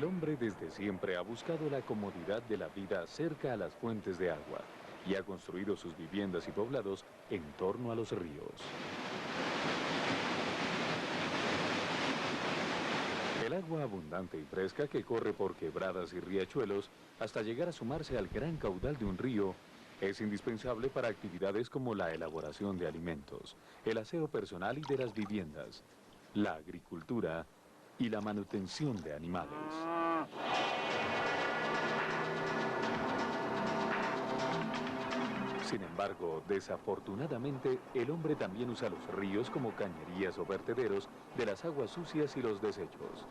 El hombre desde siempre ha buscado la comodidad de la vida cerca a las fuentes de agua y ha construido sus viviendas y poblados en torno a los ríos. El agua abundante y fresca que corre por quebradas y riachuelos hasta llegar a sumarse al gran caudal de un río es indispensable para actividades como la elaboración de alimentos, el aseo personal y de las viviendas, la agricultura y la manutención de animales. Sin embargo, desafortunadamente, el hombre también usa los ríos como cañerías o vertederos de las aguas sucias y los desechos.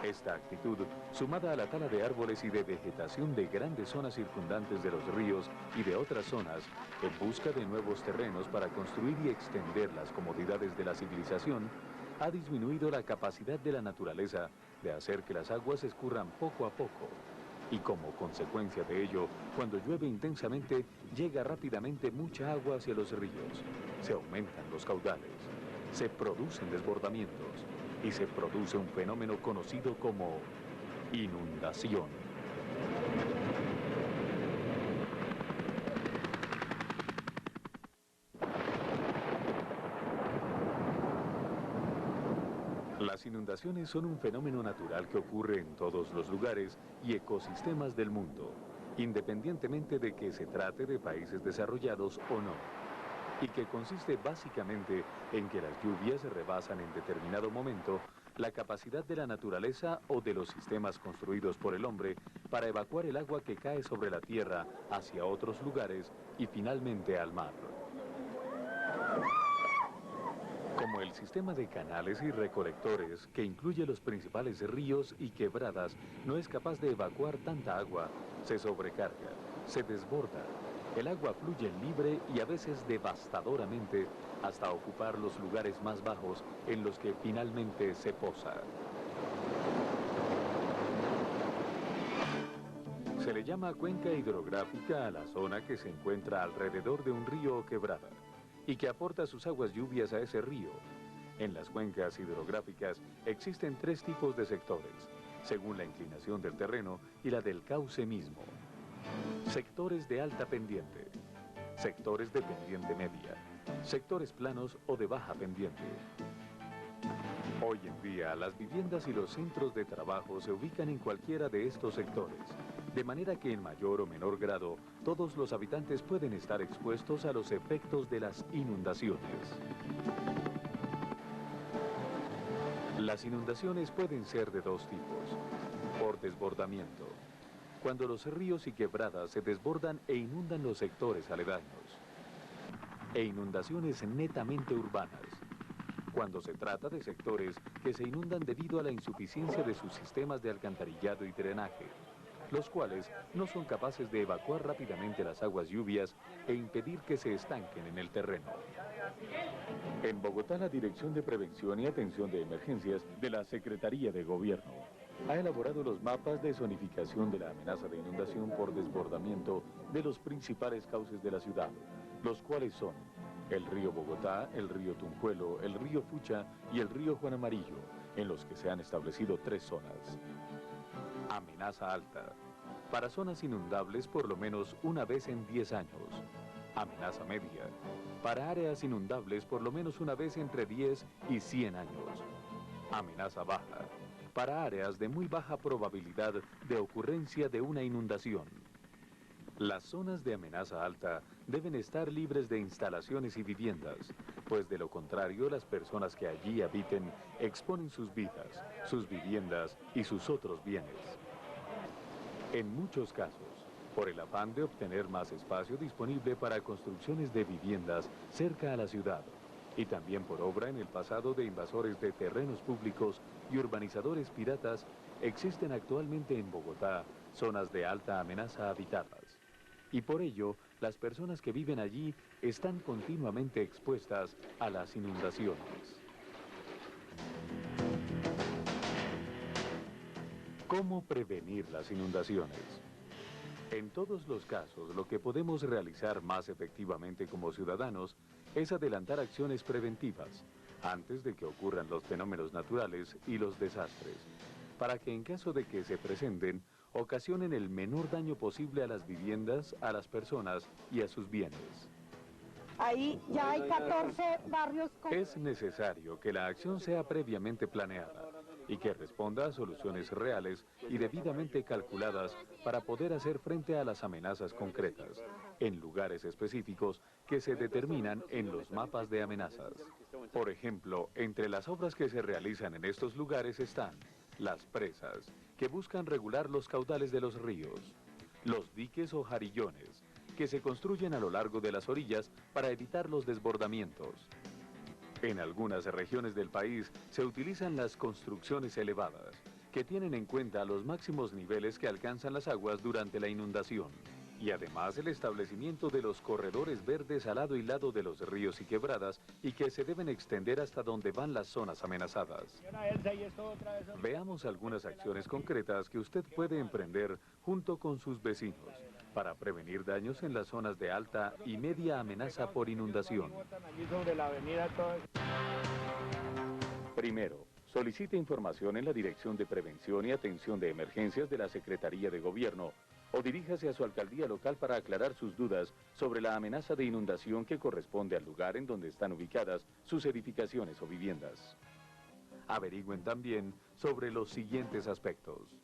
Esta actitud, sumada a la tala de árboles y de vegetación de grandes zonas circundantes de los ríos y de otras zonas, en busca de nuevos terrenos para construir y extender las comodidades de la civilización, ha disminuido la capacidad de la naturaleza de hacer que las aguas escurran poco a poco. Y como consecuencia de ello, cuando llueve intensamente, llega rápidamente mucha agua hacia los ríos. Se aumentan los caudales, se producen desbordamientos y se produce un fenómeno conocido como inundación. Las inundaciones son un fenómeno natural que ocurre en todos los lugares y ecosistemas del mundo, independientemente de que se trate de países desarrollados o no, y que consiste básicamente en que las lluvias rebasan en determinado momento la capacidad de la naturaleza o de los sistemas construidos por el hombre para evacuar el agua que cae sobre la tierra hacia otros lugares y finalmente al mar. Como el sistema de canales y recolectores, que incluye los principales ríos y quebradas, no es capaz de evacuar tanta agua, se sobrecarga, se desborda. El agua fluye libre y a veces devastadoramente hasta ocupar los lugares más bajos en los que finalmente se posa. Se le llama cuenca hidrográfica a la zona que se encuentra alrededor de un río o quebrada y que aporta sus aguas lluvias a ese río. En las cuencas hidrográficas existen tres tipos de sectores, según la inclinación del terreno y la del cauce mismo. Sectores de alta pendiente, sectores de pendiente media, sectores planos o de baja pendiente. Hoy en día, las viviendas y los centros de trabajo se ubican en cualquiera de estos sectores, de manera que en mayor o menor grado, todos los habitantes pueden estar expuestos a los efectos de las inundaciones. Las inundaciones pueden ser de dos tipos. Por desbordamiento, cuando los ríos y quebradas se desbordan e inundan los sectores aledaños. E inundaciones netamente urbanas, cuando se trata de sectores que se inundan debido a la insuficiencia de sus sistemas de alcantarillado y drenaje, los cuales no son capaces de evacuar rápidamente las aguas lluvias e impedir que se estanquen en el terreno. En Bogotá, la Dirección de Prevención y Atención de Emergencias de la Secretaría de Gobierno ha elaborado los mapas de zonificación de la amenaza de inundación por desbordamiento de los principales cauces de la ciudad, los cuales son el río Bogotá, el río Tunjuelo, el río Fucha y el río Juan Amarillo, en los que se han establecido tres zonas. Amenaza alta, para zonas inundables por lo menos una vez en 10 años. Amenaza media, para áreas inundables por lo menos una vez entre 10 y 100 años. Amenaza baja, para áreas de muy baja probabilidad de ocurrencia de una inundación. Las zonas de amenaza alta deben estar libres de instalaciones y viviendas, pues de lo contrario las personas que allí habiten exponen sus vidas, sus viviendas y sus otros bienes. En muchos casos, por el afán de obtener más espacio disponible para construcciones de viviendas cerca a la ciudad, y también por obra en el pasado de invasores de terrenos públicos y urbanizadores piratas, existen actualmente en Bogotá zonas de alta amenaza habitadas. Y por ello, las personas que viven allí están continuamente expuestas a las inundaciones. ¿Cómo prevenir las inundaciones? En todos los casos, lo que podemos realizar más efectivamente como ciudadanos es adelantar acciones preventivas antes de que ocurran los fenómenos naturales y los desastres. para que en caso de que se presenten, ocasionen el menor daño posible a las viviendas, a las personas y a sus bienes. Ahí ya hay 14 barrios. Es necesario que la acción sea previamente planeada y que responda a soluciones reales y debidamente calculadas para poder hacer frente a las amenazas concretas, en lugares específicos que se determinan en los mapas de amenazas. Por ejemplo, entre las obras que se realizan en estos lugares están las presas, que buscan regular los caudales de los ríos, los diques o jarillones, que se construyen a lo largo de las orillas para evitar los desbordamientos. En algunas regiones del país se utilizan las construcciones elevadas, que tienen en cuenta los máximos niveles que alcanzan las aguas durante la inundación. Y además el establecimiento de los corredores verdes al lado y lado de los ríos y quebradas y que se deben extender hasta donde van las zonas amenazadas. Veamos algunas acciones concretas que usted puede emprender junto con sus vecinos para prevenir daños en las zonas de alta y media amenaza por inundación. Primero, solicite información en la Dirección de Prevención y Atención de Emergencias de la Secretaría de Gobierno o diríjase a su alcaldía local para aclarar sus dudas sobre la amenaza de inundación que corresponde al lugar en donde están ubicadas sus edificaciones o viviendas. Averigüen también sobre los siguientes aspectos.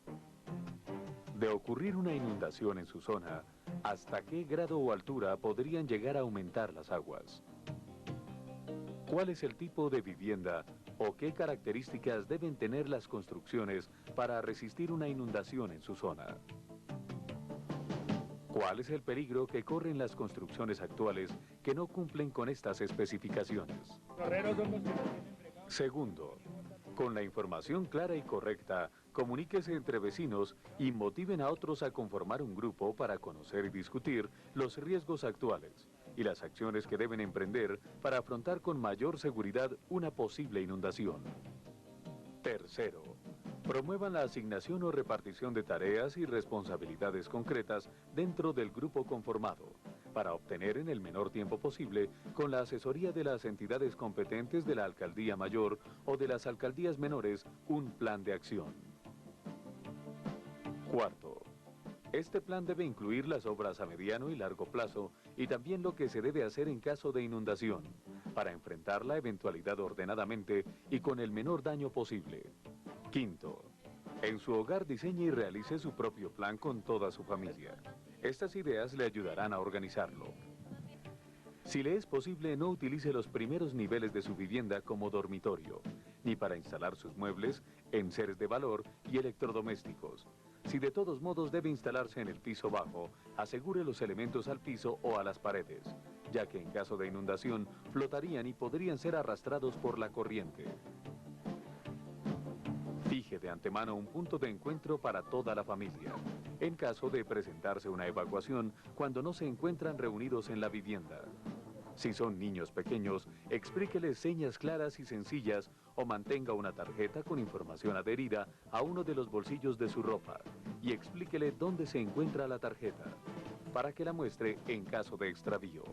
De ocurrir una inundación en su zona, ¿hasta qué grado o altura podrían llegar a aumentar las aguas? ¿Cuál es el tipo de vivienda o qué características deben tener las construcciones para resistir una inundación en su zona? ¿Cuál es el peligro que corren las construcciones actuales que no cumplen con estas especificaciones? Segundo, con la información clara y correcta, comuníquese entre vecinos y motiven a otros a conformar un grupo para conocer y discutir los riesgos actuales y las acciones que deben emprender para afrontar con mayor seguridad una posible inundación. Tercero, promuevan la asignación o repartición de tareas y responsabilidades concretas dentro del grupo conformado, para obtener en el menor tiempo posible, con la asesoría de las entidades competentes de la Alcaldía Mayor o de las Alcaldías Menores, un plan de acción. Cuarto, este plan debe incluir las obras a mediano y largo plazo y también lo que se debe hacer en caso de inundación, para enfrentar la eventualidad ordenadamente y con el menor daño posible. Quinto, en su hogar diseñe y realice su propio plan con toda su familia. Estas ideas le ayudarán a organizarlo. Si le es posible, no utilice los primeros niveles de su vivienda como dormitorio, ni para instalar sus muebles, enseres de valor y electrodomésticos. Si de todos modos debe instalarse en el piso bajo, asegure los elementos al piso o a las paredes, ya que en caso de inundación flotarían y podrían ser arrastrados por la corriente. Fije de antemano un punto de encuentro para toda la familia, en caso de presentarse una evacuación cuando no se encuentran reunidos en la vivienda. Si son niños pequeños, explíqueles señas claras y sencillas o mantenga una tarjeta con información adherida a uno de los bolsillos de su ropa y explíquele dónde se encuentra la tarjeta, para que la muestre en caso de extravío.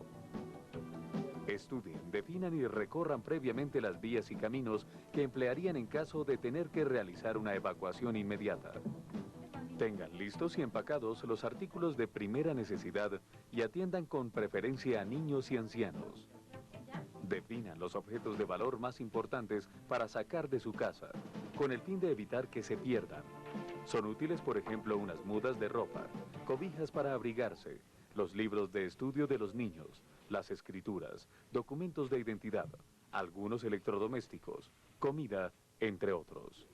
Estudien, definan y recorran previamente las vías y caminos que emplearían en caso de tener que realizar una evacuación inmediata. Tengan listos y empacados los artículos de primera necesidad y atiendan con preferencia a niños y ancianos. Definan los objetos de valor más importantes para sacar de su casa, con el fin de evitar que se pierdan. Son útiles, por ejemplo, unas mudas de ropa, cobijas para abrigarse, los libros de estudio de los niños, las escrituras, documentos de identidad, algunos electrodomésticos, comida, entre otros.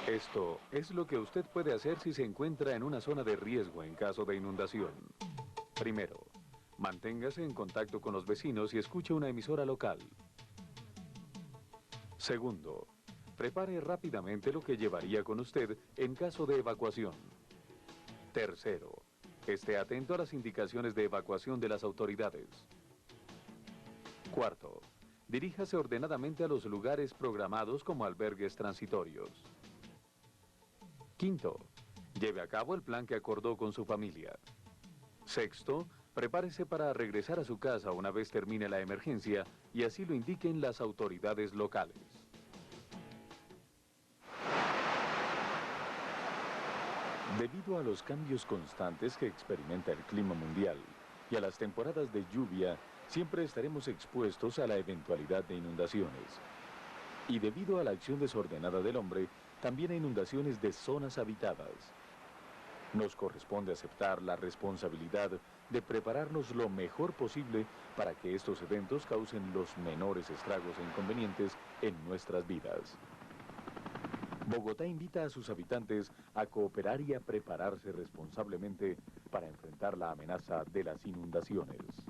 Esto es lo que usted puede hacer si se encuentra en una zona de riesgo en caso de inundación. Primero, manténgase en contacto con los vecinos y escuche una emisora local. Segundo, prepare rápidamente lo que llevaría con usted en caso de evacuación. Tercero, esté atento a las indicaciones de evacuación de las autoridades. Cuarto, diríjase ordenadamente a los lugares programados como albergues transitorios. Quinto, lleve a cabo el plan que acordó con su familia. Sexto, prepárese para regresar a su casa una vez termine la emergencia y así lo indiquen las autoridades locales. Debido a los cambios constantes que experimenta el clima mundial y a las temporadas de lluvia, siempre estaremos expuestos a la eventualidad de inundaciones. Y debido a la acción desordenada del hombre, también a inundaciones de zonas habitadas. Nos corresponde aceptar la responsabilidad de prepararnos lo mejor posible para que estos eventos causen los menores estragos e inconvenientes en nuestras vidas. Bogotá invita a sus habitantes a cooperar y a prepararse responsablemente para enfrentar la amenaza de las inundaciones.